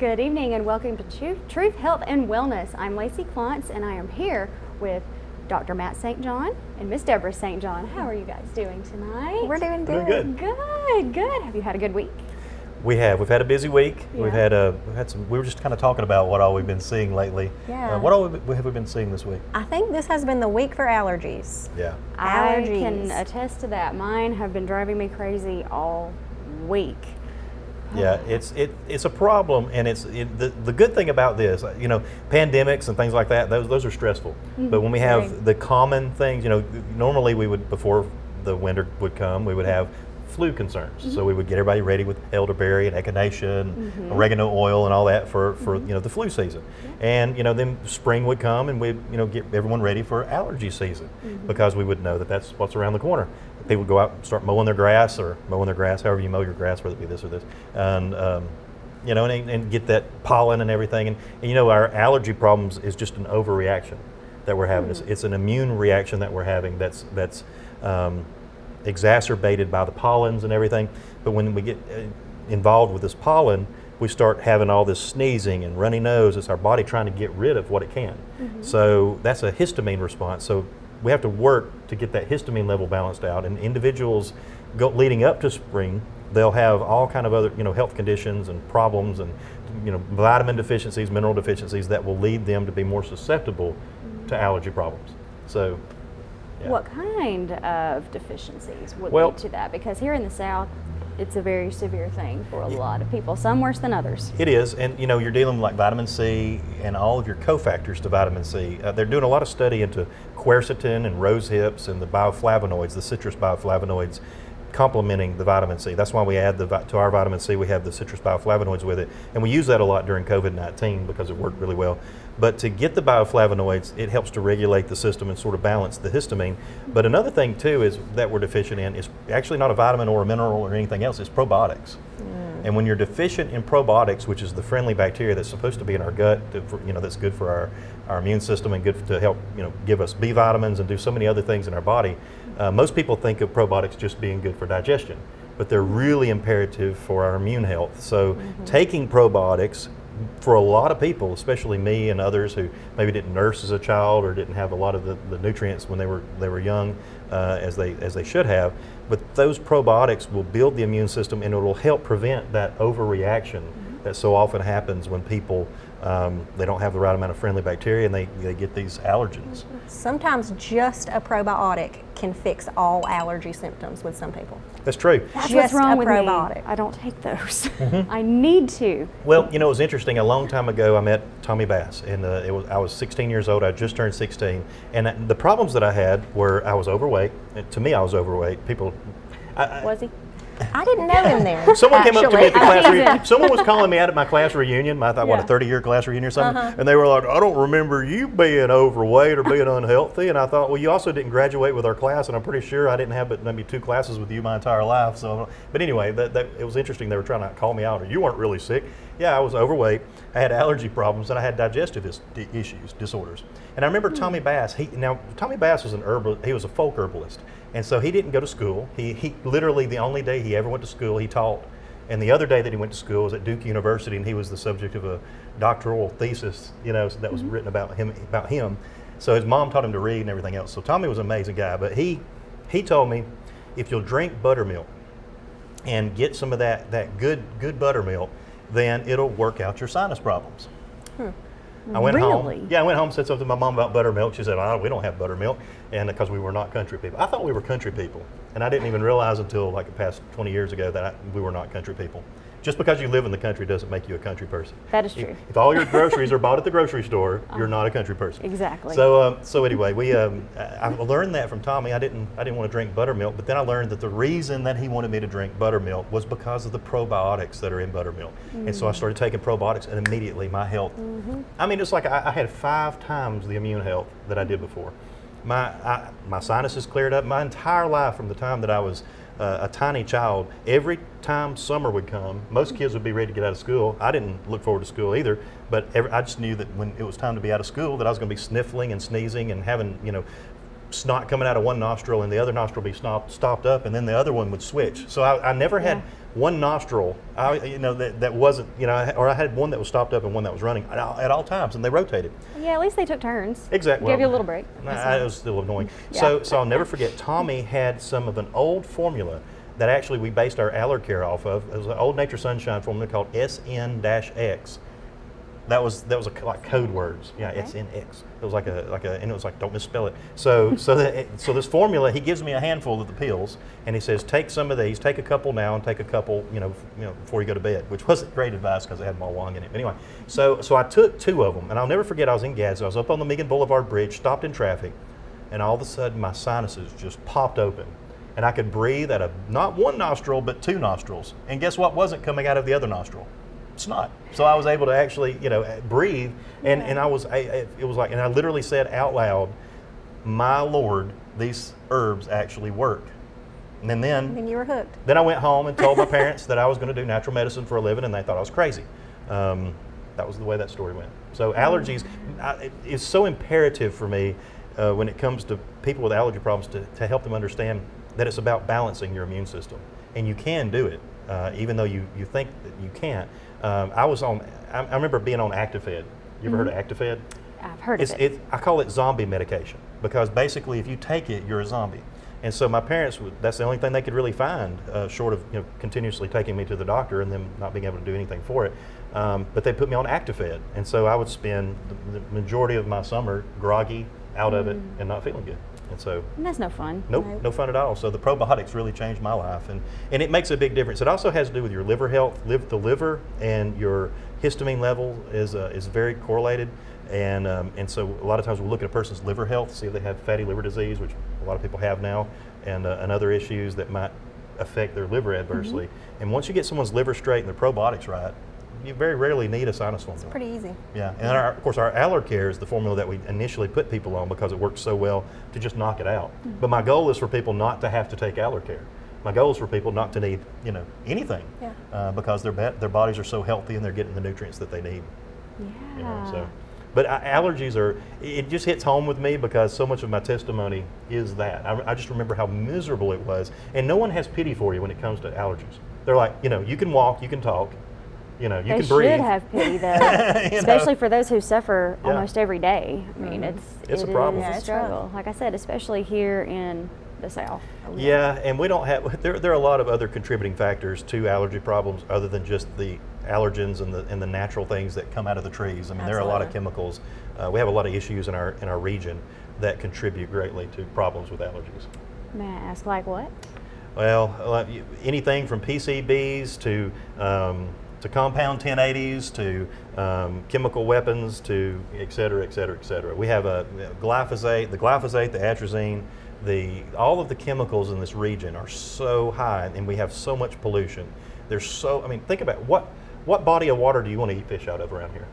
Good evening and welcome to Truth, Health, and Wellness. I'm Lacey Klontz and I am here with Dr. Matt St. John and Miss Deborah St. John. How are you guys doing tonight? We're doing good. Doing good. Good. Have you had a good week? We have. We've had a busy week. Yeah. We've had some. We were just kind of talking about what all we've been seeing lately. Yeah. What all have we been seeing this week? I think this has been the week for allergies. Yeah. I Allergies. can attest to that. Mine have been driving me crazy all week. Yeah, it's a problem, and the good thing about this, pandemics and things like that, those are stressful. But when we have Right. the common things, normally we would, before the winter would come, we would have flu concerns. So we would get everybody ready with elderberry and echinacea, oregano oil, and all that for the flu season. And then spring would come, and we'd get everyone ready for allergy season because we would know that that's what's around the corner. People would go out and start mowing their grass, however you mow your grass, whether it be this or this, and get that pollen and everything. And our allergy problems is just an overreaction that we're having. It's an immune reaction that we're having that's exacerbated by the pollens and everything. But when we get involved with this pollen, we start having all this sneezing and runny nose. It's our body trying to get rid of what it can. So that's a histamine response. So we have to work to get that histamine level balanced out. And individuals leading up to spring, they'll have all kind of other health conditions and problems and vitamin deficiencies, mineral deficiencies that will lead them to be more susceptible to allergy problems. So yeah. What kind of deficiencies would Well- lead to that? Because here in the South, it's a very severe thing for a lot of people, some worse than others. It is, and you're dealing with like vitamin C and all of your cofactors to vitamin C. They're doing a lot of study into quercetin and rose hips and the bioflavonoids, the citrus bioflavonoids, complementing the vitamin C. That's why we add to our vitamin C, we have the citrus bioflavonoids with it, and we use that a lot during COVID-19 because it worked really well. But to get the bioflavonoids, it helps to regulate the system and sort of balance the histamine. But another thing too is that we're deficient in is actually not a vitamin or a mineral or anything else, it's probiotics. And when you're deficient in probiotics, which is the friendly bacteria that's supposed to be in our gut, that's good for our immune system and good to help give us B vitamins and do so many other things in our body. Most people think of probiotics just being good for digestion, but they're really imperative for our immune health. So taking probiotics for a lot of people, especially me and others who maybe didn't nurse as a child or didn't have a lot of the nutrients when they were young as they should have, but those probiotics will build the immune system and it will help prevent that overreaction that so often happens when people they don't have the right amount of friendly bacteria and they get these allergens. Sometimes just a probiotic can fix all allergy symptoms with some people. That's true. That's Just what's wrong a with probiotic. me. I don't take those. I need to. Well, it was interesting. A long time ago, I met Tommy Bass, and I was 16 years old. I just turned 16, and the problems that I had were I was overweight. And to me, I was overweight. People, Was he? I didn't know him there. someone came up to me at the actually. class reunion. Someone was calling me out at my class reunion. I thought, what, a Yeah. 30-year class reunion or something? And they were like, I don't remember you being overweight or being unhealthy. And I thought, well, you also didn't graduate with our class, and I'm pretty sure I didn't have but maybe 2 classes with you my entire life. So, but anyway, that it was interesting. They were trying to call me out, or you weren't really sick. Yeah, I was overweight. I had allergy problems, and I had digestive disorders. And I remember Tommy Bass. Tommy Bass was he was a folk herbalist, and so he didn't go to school. He literally the only day he ever went to school, he taught. And the other day that he went to school was at Duke University, and he was the subject of a doctoral thesis, that was written about him. So his mom taught him to read and everything else. So Tommy was an amazing guy, but he told me, if you'll drink buttermilk and get some of that good buttermilk, then it'll work out your sinus problems. I went home. Really? Yeah, I went home and said something to my mom about buttermilk. She said, "Oh, we don't have buttermilk," and because we were not country people. I thought we were country people, and I didn't even realize until like the past 20 years ago that we were not country people. Just because you live in the country doesn't make you a country person. That is true. If all your groceries are bought at the grocery store, you're not a country person. Exactly. So anyway, I learned that from Tommy. I didn't want to drink buttermilk, but then I learned that the reason that he wanted me to drink buttermilk was because of the probiotics that are in buttermilk. And so I started taking probiotics, and immediately my health. I mean, it's like I had 5 times the immune health that I did before. My sinuses cleared up. My entire life, from the time that I was a tiny child, every time summer would come, most kids would be ready to get out of school. I didn't look forward to school either, but I just knew that when it was time to be out of school that I was going to be sniffling and sneezing and having snot coming out of one nostril and the other nostril be stopped up, and then the other one would switch. So I never had one nostril, that wasn't, or I had one that was stopped up and one that was running at all times, and they rotated. Yeah, at least they took turns. Exactly. Give you a little break. It was still annoying. Yeah. So I'll never forget, Tommy had some of an old formula that actually we based our Allercare off of. It was an old Nature Sunshine formula called SN-X. That was like code words. Yeah, Okay. SNX. It was like and it was like, don't misspell it. So this formula, he gives me a handful of the pills, and he says, take some of these, take a couple now, and take a couple, before you go to bed, which wasn't great advice because it had Malwang in it. But anyway, so I took 2 of them, and I'll never forget, I was in Gadsden. I was up on the Megan Boulevard Bridge, stopped in traffic, and all of a sudden my sinuses just popped open, and I could breathe out of not one nostril but 2 nostrils. And guess what wasn't coming out of the other nostril? Snot. So I was able to actually, breathe, and it was like, and I literally said out loud, "My Lord, these herbs actually work." And And you were hooked. then I went home and told my parents that I was going to do natural medicine for a living, and they thought I was crazy. That was the way that story went. So allergies, it's so imperative for me when it comes to people with allergy problems to help them understand that it's about balancing your immune system, and you can do it, even though you think that you can't. I remember being on Actifed. You ever heard of Actifed? I've heard of it. I call it zombie medication, because basically if you take it, you're a zombie. And so my parents, that's the only thing they could really find, short of continuously taking me to the doctor and them not being able to do anything for it. But they put me on Actifed, and so I would spend the majority of my summer groggy, out of it, and not feeling good. And so And that's no fun. Nope, no fun at all. So the probiotics really changed my life, and it makes a big difference. It also has to do with your liver health. The liver and your histamine level is very correlated, and so a lot of times we look at a person's liver health to see if they have fatty liver disease, which a lot of people have now, and other issues that might affect their liver adversely. And once you get someone's liver straight and their probiotics right, you very rarely need a sinus formula. Pretty easy. Yeah, and of course our Allercare is the formula that we initially put people on because it works so well to just knock it out. But my goal is for people not to have to take Allercare. My goal is for people not to need anything, because their bodies are so healthy and they're getting the nutrients that they need. Yeah. But allergies it just hits home with me because so much of my testimony is that. I just remember how miserable it was, and no one has pity for you when it comes to allergies. They're like, you can walk, you can talk. You They can breathe. should have pity, though, especially for those who suffer almost every day. I mean, It's a problem. It's Yeah, a it's struggle. Like I said, especially here in the South. Yeah, and we don't have. There are a lot of other contributing factors to allergy problems other than just the allergens and the natural things that come out of the trees. I mean, there are a lot of chemicals. We have a lot of issues in our region that contribute greatly to problems with allergies. May I ask, like what? Well, anything from PCBs to compound 1080s to chemical weapons to et cetera, et cetera, et cetera. We have glyphosate, the atrazine, all of the chemicals in this region are so high, and we have so much pollution. Think about what body of water do you want to eat fish out of around here?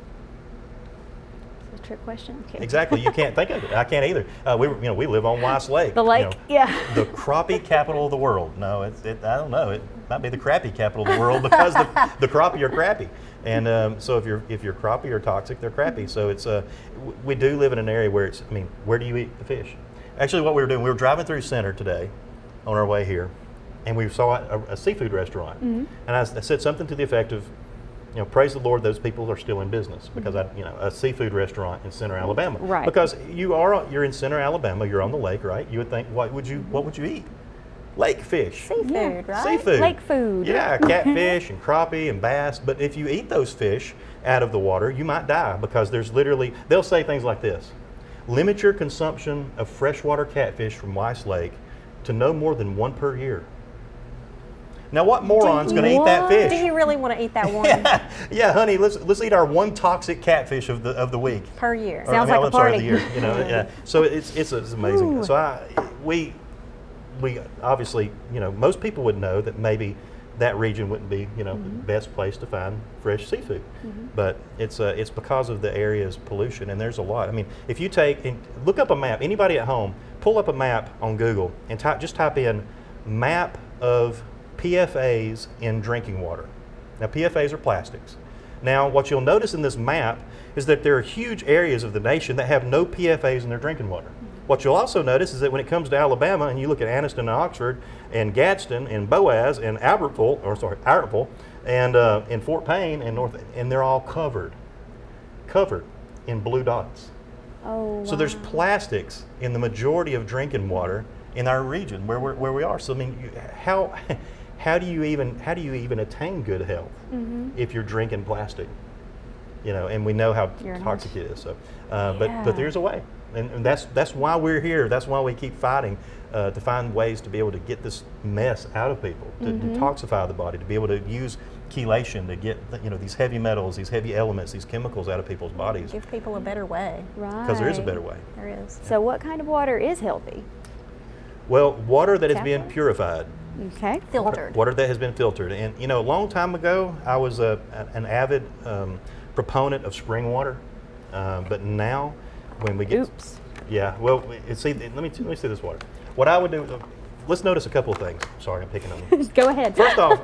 It's a trick question. Okay. Exactly, you can't think of it. I can't either. We live on Weiss Lake. The lake, yeah. The crappie capital of the world. No, I don't know. It might be the crappie capital of the world because the crappie are crappy. And so if your crappie are toxic, they're crappy. So we do live in an area where where do you eat the fish? Actually, what we were driving through Center today on our way here, and we saw a seafood restaurant. And I said something to the effect of, praise the Lord, those people are still in business, because a seafood restaurant in Center, Alabama. Right. Because you're in Center, Alabama, you're on the lake, right? You would think, what would you eat? Lake fish. Seafood, right? Seafood. Lake food. Yeah, catfish and crappie and bass. But if you eat those fish out of the water, you might die, because they'll say things like this: limit your consumption of freshwater catfish from Weiss Lake to no more than 1 per year. Now, what moron's going to eat that fish? Do you really want to eat that one Yeah, honey, let's eat our one toxic catfish of the week. per year? Sounds like a I'm sorry, party. the year. Yeah. So it's amazing. Ooh. So we obviously, most people would know that maybe that region wouldn't be, the best place to find fresh seafood. But it's because of the area's pollution, and there's a lot. I mean, if you look up a map, anybody at home, pull up a map on Google and type in map of PFAS in drinking water. Now, PFAS are plastics. Now, what you'll notice in this map is that there are huge areas of the nation that have no PFAS in their drinking water. What you'll also notice is that when it comes to Alabama, and you look at Anniston and Oxford, and Gadsden, and Boaz, and Albertville, and in Fort Payne, and and they're all covered in blue dots. Oh, So there's wow. plastics in the majority of drinking water in our region where we are. So I mean, how do you even attain good health if you're drinking plastic? You know, and we know how You're toxic not. it is. So, Yeah. but there's a way, and that's why we're here. That's why we keep fighting to find ways to be able to get this mess out of people, to detoxify the body, to be able to use chelation to get these heavy metals, these heavy elements, these chemicals out of people's bodies. Give people a better way. Right. Because there is a better way. There is. So what kind of water is healthy? Well, water that is Tap being water? purified. Okay. Filtered. Water that has been filtered. And a long time ago, I was an avid proponent of spring water. But now, when we get... Oops. Yeah, well, see, let me see this water. What I would do, let's notice a couple of things. Sorry, I'm picking on you. Go ahead. First off,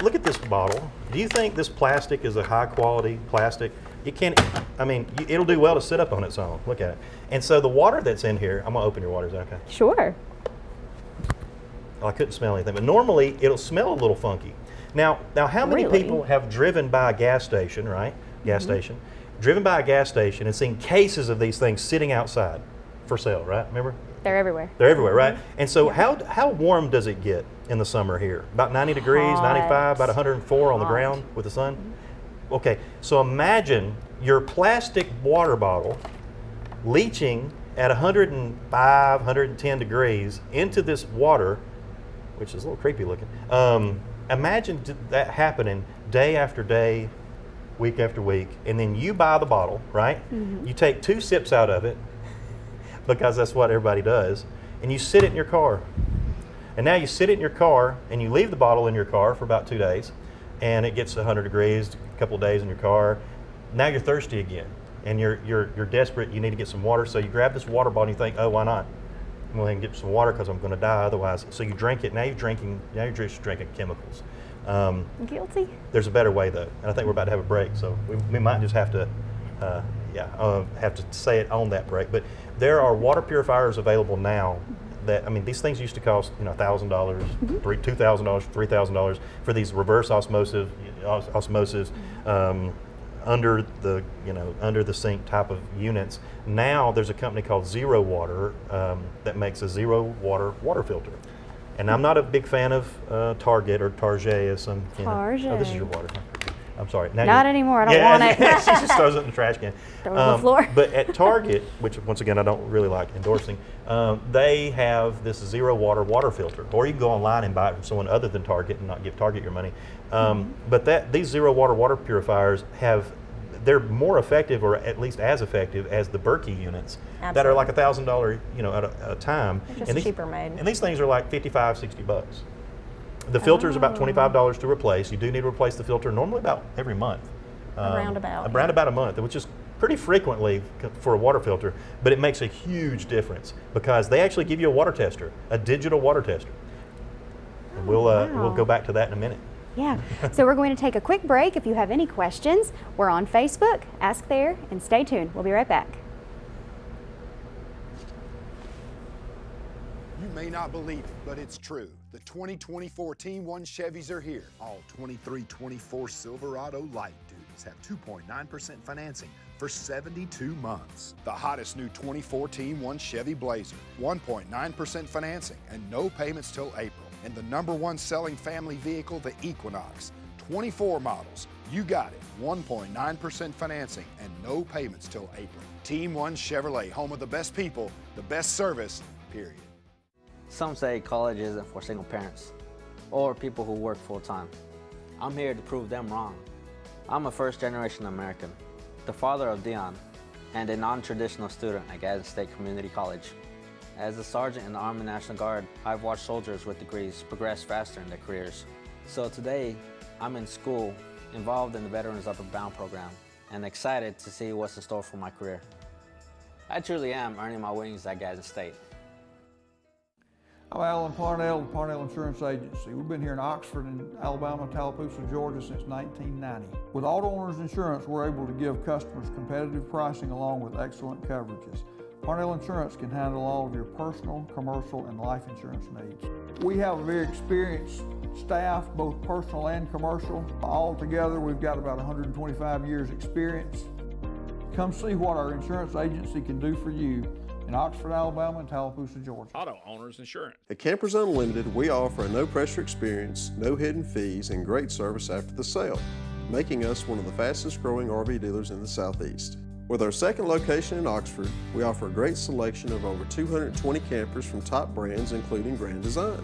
look at this bottle. Do you think this plastic is a high quality plastic? It can't, I mean, it'll do well to sit up on its own. Look at it. And so the water that's in here, I'm gonna open your water, is that okay? Sure. Well, I couldn't smell anything, but normally it'll smell a little funky. Now how many Really? people have driven by a gas station, right? Gas station. Driven by a gas station and seen cases of these things sitting outside for sale, right? Remember? They're everywhere. They're everywhere, right? And so how warm does it get in the summer here? About 90 degrees, Hot. 95, about 104 on the Hot. ground with the sun? Okay, so imagine your plastic water bottle leaching at 105, 110 degrees into this water, which is a little creepy looking. Imagine that happening day after day, week after week, and then you buy the bottle, right? You take 2 sips out of it, because that's what everybody does, and you sit it in your car. And now you sit it in your car, and you leave the bottle in your car for about 2 days, and it gets 100 degrees, a couple of days in your car. Now you're thirsty again, and you're desperate. You need to get some water, so you grab this water bottle and you think, oh, why not? I'm going to get some water because I'm going to die otherwise. So you drink it. Now you're just drinking chemicals. Guilty. There's a better way though, and I think we're about to have a break, so we might just have to, have to say it on that break. But there are water purifiers available now. That, I mean, these things used to cost $1,000, $2,000, $3,000 for these reverse osmosis under the sink type of units. Now there's a company called Zero Water that makes a zero water filter. And I'm not a big fan of Target or Target as some. Oh, this is your water. I'm sorry. Now Not anymore. I don't want it. She just throws it in the trash can. Throw it on the floor. But at Target, which once again I don't really like endorsing, they have this zero water filter. Or you can go online and buy it from someone other than Target and not give Target your money. But these zero water purifiers they're more effective, or at least as effective as the Berkey units that are like $1,000, at a time. They're just and cheaper made. And these things are like $55-$60. The filter is about $25 to replace. You do need to replace the filter normally about every month. Around about a month, which is pretty frequently for a water filter, but it makes a huge difference because they actually give you a water tester, a digital water tester. And we'll go back to that in a minute. Yeah. So we're going to take a quick break. If you have any questions, we're on Facebook. Ask there and stay tuned. We'll be right back. You may not believe it, but it's true. The 2024 Team 1 Chevys are here. All 23-24 Silverado light duties have 2.9% financing for 72 months. The hottest new 24 Team 1 Chevy Blazer, 1.9% financing and no payments till April. And the #1 selling family vehicle, the Equinox, 24 models. You got it, 1.9% financing and no payments till April. Team 1 Chevrolet, home of the best people, the best service, period. Some say college isn't for single parents or people who work full-time. I'm here to prove them wrong. I'm a first-generation American, the father of Dion, and a non-traditional student at Gadsden State Community College. As a sergeant in the Army National Guard, I've watched soldiers with degrees progress faster in their careers. So today, I'm in school, involved in the Veterans Upward Bound program, and excited to see what's in store for my career. I truly am earning my wings at Gadsden State. I'm Alan Parnell with Parnell Insurance Agency. We've been here in Oxford and Alabama, Tallapoosa, Georgia since 1990. With Auto Owners Insurance, we're able to give customers competitive pricing along with excellent coverages. Parnell Insurance can handle all of your personal, commercial, and life insurance needs. We have a very experienced staff, both personal and commercial. All together, we've got about 125 years experience. Come see what our insurance agency can do for you in Oxford, Alabama, and Tallapoosa, Georgia. Auto Owners Insurance. At Campers Unlimited, we offer a no-pressure experience, no hidden fees, and great service after the sale, making us one of the fastest-growing RV dealers in the Southeast. With our second location in Oxford, we offer a great selection of over 220 campers from top brands, including Grand Design.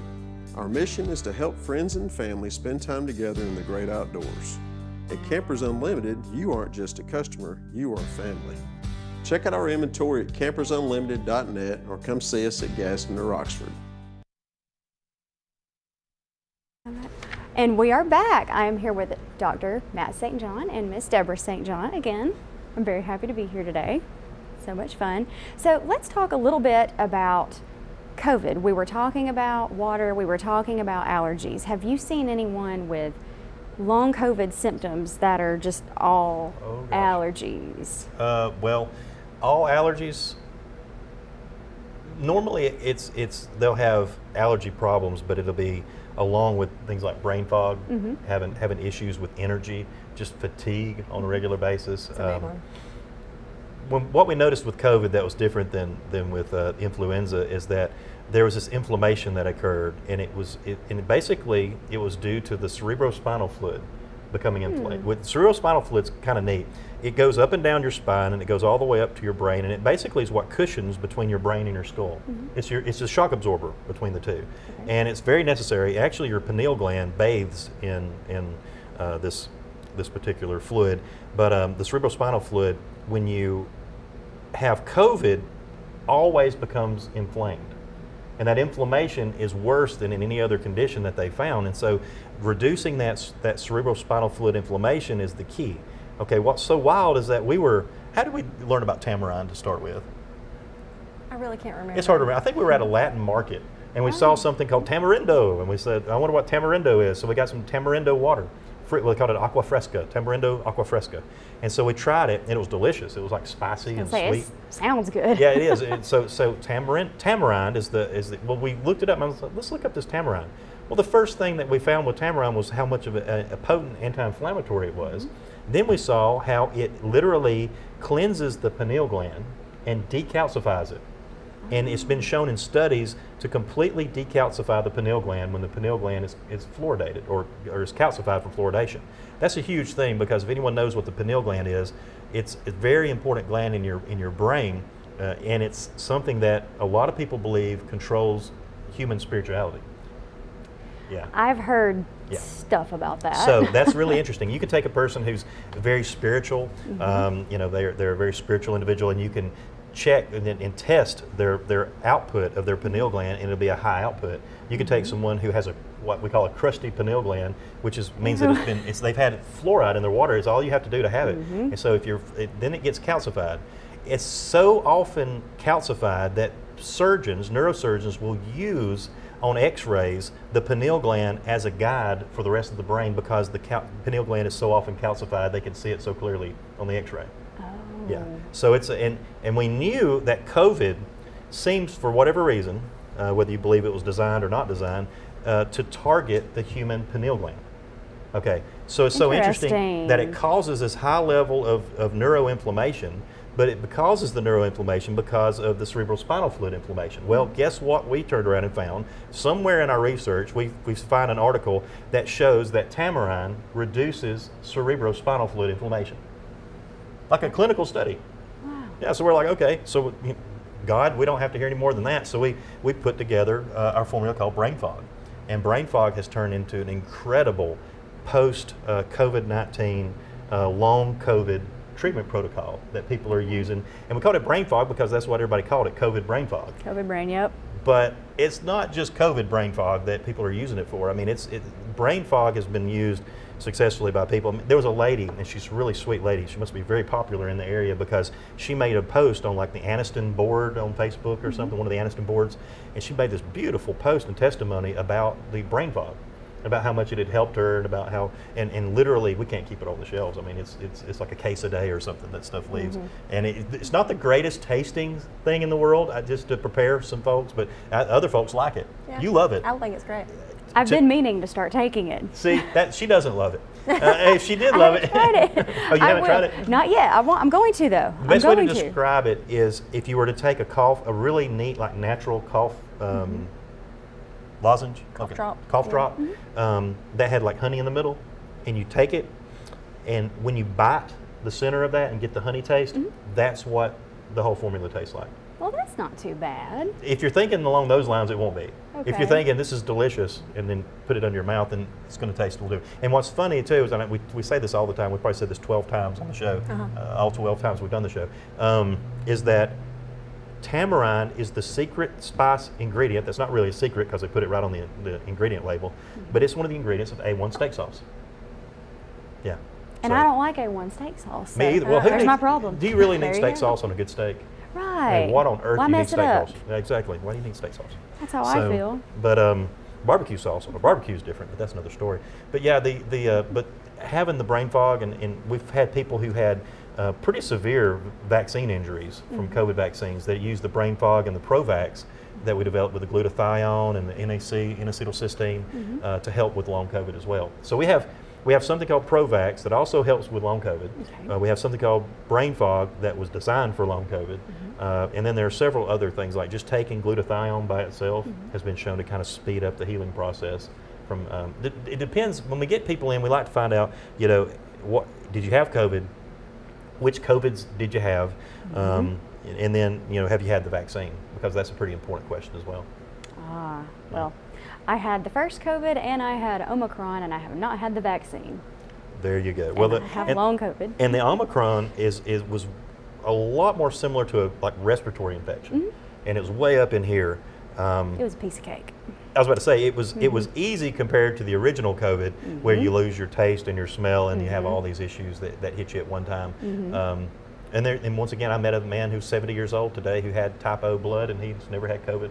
Our mission is to help friends and family spend time together in the great outdoors. At Campers Unlimited, you aren't just a customer, you are family. Check out our inventory at campersunlimited.net or come see us at Gaston or Oxford. And we are back. I am here with Dr. Matt St. John and Miss Deborah St. John again. I'm very happy to be here today. So much fun. So let's talk a little bit about COVID. We were talking about water, we were talking about allergies. Have you seen anyone with long COVID symptoms that are just all allergies? Well, all allergies, normally it's they'll have allergy problems, but it'll be along with things like brain fog, having issues with energy, just fatigue on a regular basis. That's a big one. What we noticed with COVID that was different than with influenza is that there was this inflammation that occurred, and it was due to the cerebrospinal fluid becoming inflamed. With cerebrospinal fluid's kind of neat. It goes up and down your spine, and it goes all the way up to your brain, and it basically is what cushions between your brain and your skull. It's a shock absorber between the two, and it's very necessary. Actually, your pineal gland bathes in this particular fluid, but the cerebrospinal fluid, when you have COVID, always becomes inflamed. And that inflammation is worse than in any other condition that they found. And so reducing that cerebrospinal fluid inflammation is the key. Okay, what's so wild is that how did we learn about tamarind to start with? I really can't remember. It's hard to remember. I think we were at a Latin market and we saw something called tamarindo, and we said, I wonder what tamarindo is. So we got some tamarindo water. We called it aqua fresca, tamarindo aqua fresca. And so we tried it, and it was delicious. It was like spicy and sweet. Sounds good. Yeah, it is. So tamarind is the well, we looked it up and I was like, let's look up this tamarind. Well, the first thing that we found with tamarind was how much of a potent anti-inflammatory it was. Then we saw how it literally cleanses the pineal gland and decalcifies it. And it's been shown in studies to completely decalcify the pineal gland when the pineal gland is fluoridated or is calcified from fluoridation. That's a huge thing, because if anyone knows what the pineal gland is, it's a very important gland in your brain, and it's something that a lot of people believe controls human spirituality. Yeah. I've heard stuff about that. So that's really interesting. You can take a person who's very spiritual, they're a very spiritual individual, and you can check and test their output of their pineal gland, and it'll be a high output. You can take someone who has what we call a crusty pineal gland, which means that they've had fluoride in their water. It's all you have to do to have it. And so then it gets calcified. It's so often calcified that neurosurgeons will use on x-rays the pineal gland as a guide for the rest of the brain, because the pineal gland is so often calcified they can see it so clearly on the x-ray. Yeah. So and we knew that COVID seems, for whatever reason, whether you believe it was designed or not designed, to target the human pineal gland. Okay. So it's so interesting that it causes this high level of neuroinflammation, but it causes the neuroinflammation because of the cerebrospinal fluid inflammation. Well, guess what we turned around and found? Somewhere in our research, we find an article that shows that tamarind reduces cerebrospinal fluid inflammation. Like a clinical study. Wow. Yeah, so we're like, okay, so God, we don't have to hear any more than that. So we put together our formula called Brain Fog. And Brain Fog has turned into an incredible post-COVID-19 long COVID treatment protocol that people are using. And we called it Brain Fog because that's what everybody called it, COVID Brain Fog. COVID brain, yep. But it's not just COVID brain fog that people are using it for. I mean, brain fog has been used successfully by people. There was a lady, and she's a really sweet lady. She must be very popular in the area because she made a post on like the Aniston board on Facebook or something, one of the Aniston boards, and she made this beautiful post and testimony about the brain fog. about how much it had helped her, and about how, and literally we can't keep it on the shelves. I mean, it's like a case a day or something that stuff leaves, and it's not the greatest tasting thing in the world. Just to prepare some folks, but other folks like it. Yeah. You love it. I think it's great. I've been meaning to start taking it. See, that she doesn't love it. If she did love it, Tried it. Oh, you I haven't will. tried it? Not yet. I'm going to though. The best way to I'm going describe it is if you were to take a really neat, like natural cough lozenge, Cough drop. cough Yeah. drop, that had like honey in the middle, and you take it, and when you bite the center of that and get the honey taste, that's what the whole formula tastes like. Well, that's not too bad. If you're thinking along those lines, it won't be. If Okay. you're thinking this is delicious and then put it under your mouth, then it's going to taste a little different. And what's funny too is, and we say this all the time, we probably said this 12 times on the show, all 12 times we've done the show, is that tamarind is the secret spice ingredient. That's not really a secret because they put it right on the ingredient label, but it's one of the ingredients of A1 steak sauce. Yeah. And So- I don't like A1 steak sauce. Me so either. Well, who there's needs- my problem. Do you really There need you steak go. sauce on a good steak? I Right. mean, what on earth Why do you need mess it steak up? sauce? Exactly. Why do you need steak sauce? That's how I feel. But barbecue sauce on a barbecue is different, but that's another story. But yeah, but having the brain fog, and we've had people who had pretty severe vaccine injuries from COVID vaccines that use the brain fog and the Provax that we developed with the glutathione and the N-acetylcysteine to help with long COVID as well. So we have something called Provax that also helps with long COVID. Okay. We have something called brain fog that was designed for long COVID. And then there are several other things, like just taking glutathione by itself has been shown to kind of speed up the healing process. It depends. When we get people in, we like to find out, what did you have COVID? Which COVIDs did you have? And then, have you had the vaccine? Because that's a pretty important question as well. Well, I had the first COVID and I had Omicron, and I have not had the vaccine. There you go. And I have long COVID. And the Omicron was a lot more similar to a respiratory infection, and it was way up in here. It was a piece of cake. I was about to say it was easy compared to the original COVID, where you lose your taste and your smell, and you have all these issues that hit you at one time. And once again, I met a man who's 70 years old today who had type O blood, and he's never had COVID,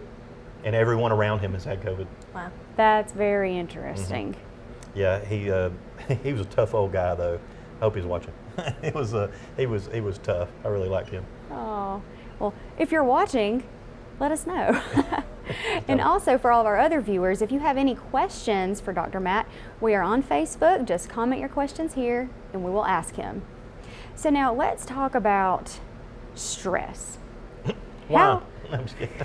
and everyone around him has had COVID. Wow. That's very interesting. Yeah, he was a tough old guy though. I hope he's watching. He was tough. I really liked him. Oh, well, if you're watching, let us know. And also for all of our other viewers, if you have any questions for Dr. Matt, we are on Facebook. Just comment your questions here and we will ask him. So now let's talk about stress. Wow. I'm just kidding.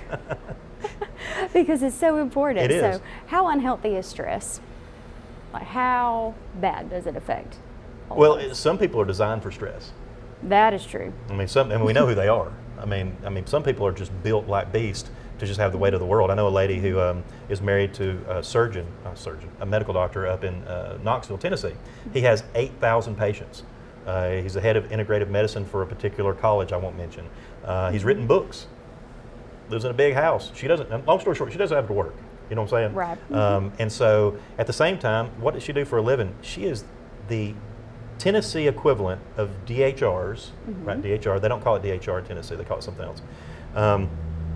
Because it's so important. It is. So how unhealthy is stress? Like how bad does it affect all Well, of us? some people are designed for stress. That is true. I mean, and we know who they are. I mean, some people are just built like beasts to just have the weight of the world. I know a lady who is married to a medical doctor up in Knoxville, Tennessee. He has 8,000 patients. He's the head of integrative medicine for a particular college I won't mention. He's written books. Lives in a big house. She doesn't. Long story short, she doesn't have to work. You know what I'm saying? Right. And so, at the same time, what does she do for a living? She is the Tennessee equivalent of DHRs, right? DHR. They don't call it DHR in Tennessee. They call it something else.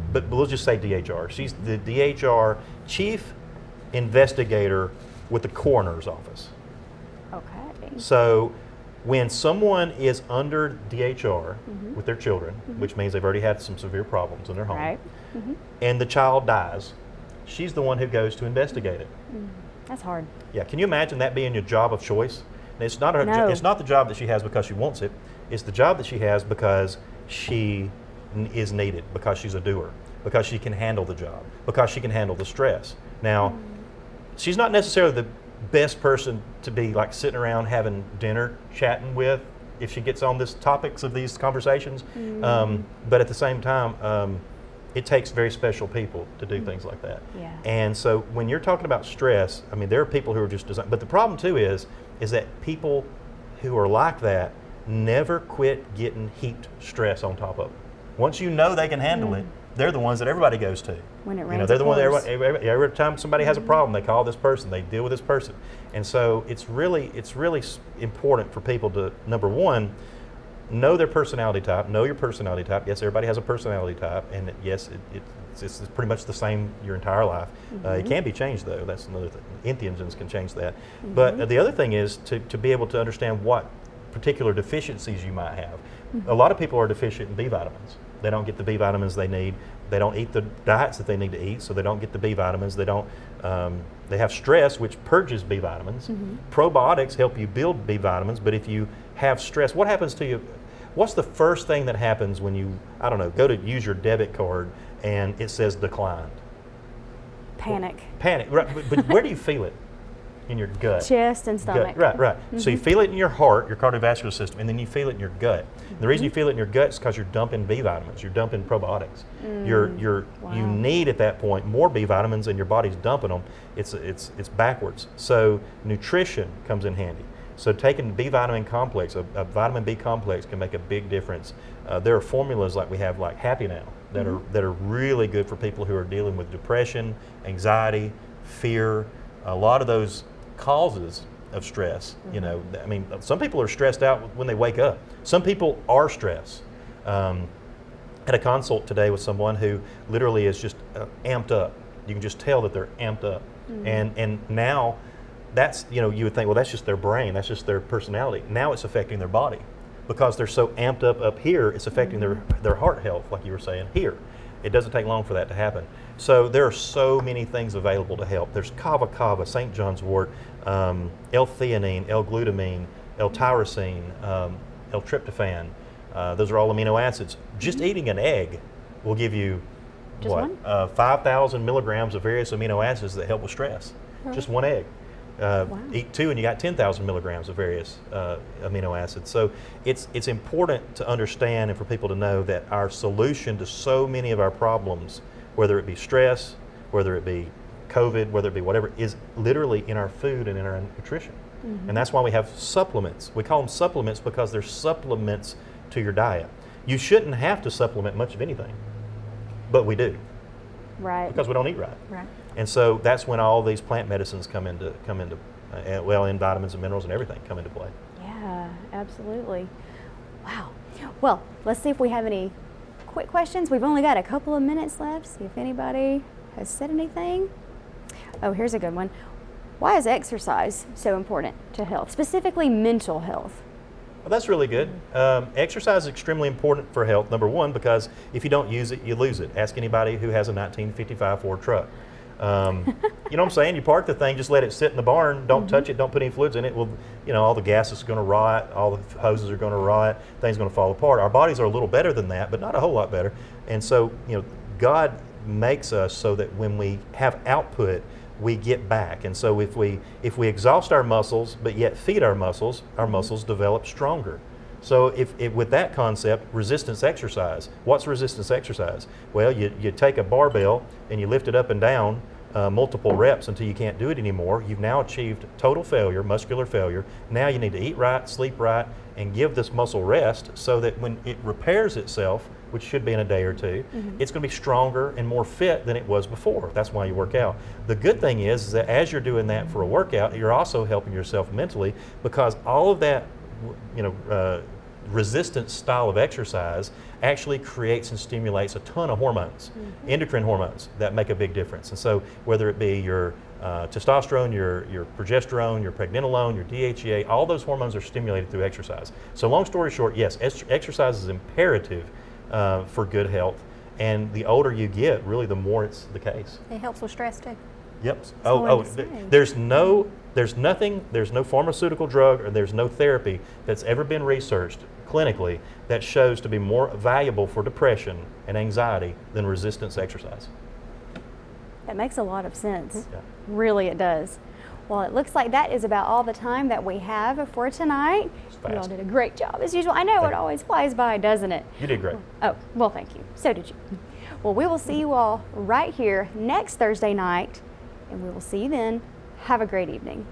But we'll just say DHR. She's the DHR chief investigator with the coroner's office. Okay. So when someone is under DHR with their children, which means they've already had some severe problems in their home, Right. and the child dies, she's the one who goes to investigate it. That's hard. Yeah, can you imagine that being your job of choice? And it's not No. it's not the job that she has because she wants it. It's the job that she has because she is needed, because she's a doer, because she can handle the job, because she can handle the stress. Now, she's not necessarily the best person to be like sitting around having dinner, chatting with, if she gets on this topics of these conversations. But at the same time, it takes very special people to do things like that. Yeah. And so when you're talking about stress, I mean, there are people who are just designed, but the problem too is that people who are like that never quit getting heaped stress on top of them. Once you know they can handle it, they're the ones that everybody goes to. When it You know, rains, they're it the one that pours. every time somebody has a problem, they call this person, they deal with this person. And so it's really important for people to, number one, know their personality type, know your personality type. Yes, everybody has a personality type, and yes, it's pretty much the same your entire life. It can be changed though. That's another thing. Entheogens can change that. But the other thing is to be able to understand what particular deficiencies you might have. A lot of people are deficient in B vitamins. They don't get the B vitamins they need. They don't eat the diets that they need to eat, so they don't get the B vitamins. They don't. They have stress, which purges B vitamins. Probiotics help you build B vitamins, but if you have stress, what happens to you? What's the first thing that happens when you, I don't know, go to use your debit card and it says declined? Panic. Panic, right? But where do you feel it? In your gut. Chest and stomach. Gut, right. So you feel it in your heart, your cardiovascular system, and then you feel it in your gut. And the reason you feel it in your gut is because you're dumping B vitamins, you're dumping probiotics. You need at that point more B vitamins, and your body's dumping them. It's backwards. So nutrition comes in handy. So taking B vitamin complex, a vitamin B complex, can make a big difference. There are formulas like we have, like Happy Now, that are really good for people who are dealing with depression, anxiety, fear, a lot of those causes of stress. You know, I mean, some people are stressed out when they wake up. Some people are stressed. Had a consult today with someone who literally is just amped up. You can just tell that they're amped up. And now that's, you know, you would think, well, that's just their brain, that's just their personality. Now it's affecting their body because they're so amped up here, it's affecting their heart health, like you were saying, here. It doesn't take long for that to happen. So there are so many things available to help. There's kava, St. John's wort, L-theanine, L-glutamine, L-tyrosine, L-tryptophan. Those are all amino acids. Just eating an egg will give you, Just one? 5,000 milligrams of various amino acids that help with stress. Just one egg. Eat two and you got 10,000 milligrams of various amino acids. So it's important to understand and for people to know that our solution to so many of our problems, whether it be stress, whether it be COVID, whether it be whatever, is literally in our food and in our nutrition. And that's why we have supplements. We call them supplements because they're supplements to your diet. You shouldn't have to supplement much of anything, but we do. Right. Because we don't eat right. Right. And so that's when all these plant medicines come into and vitamins and minerals and everything come into play. Yeah, absolutely. Wow. Well, let's see if we have any quick questions. We've only got a couple of minutes left. See if anybody has said anything. Oh, here's a good one. Why is exercise so important to health, specifically mental health? Well, that's really good. Exercise is extremely important for health, number one, because if you don't use it, you lose it. Ask anybody who has a 1955 Ford truck. You know what I'm saying? You park the thing, just let it sit in the barn, don't touch it, don't put any fluids in it. Well, you know, all the gas is going to rot, all the hoses are going to rot, things are going to fall apart. Our bodies are a little better than that, but not a whole lot better. And so, you know, God makes us so that when we have output, we get back. And so if we exhaust our muscles but yet feed our muscles develop stronger. So if with that concept, resistance exercise. What's resistance exercise? Well, you take a barbell and you lift it up and down multiple reps until you can't do it anymore. You've now achieved total failure, muscular failure. Now you need to eat right, sleep right, and give this muscle rest so that when it repairs itself, which should be in a day or two, it's going to be stronger and more fit than it was before. That's why you work out. The good thing is that as you're doing that for a workout, you're also helping yourself mentally, because all of that, you know, resistance style of exercise actually creates and stimulates a ton of hormones, endocrine hormones that make a big difference. And so whether it be your testosterone, your progesterone, your pregnenolone, your DHEA, all those hormones are stimulated through exercise. So long story short, yes, exercise is imperative for good health, and the older you get, really the more it's the case. It helps with stress too. Yep. There's There's no pharmaceutical drug or there's no therapy that's ever been researched clinically that shows to be more valuable for depression and anxiety than resistance exercise. That makes a lot of sense. Yeah. Really, it does. Well, it looks like that is about all the time that we have for tonight. Fast. You all did a great job as usual. I know it always flies by, doesn't it? You did great. Oh, well, thank you. So did you. Well, we will see you all right here next Thursday night, and we will see you then. Have a great evening.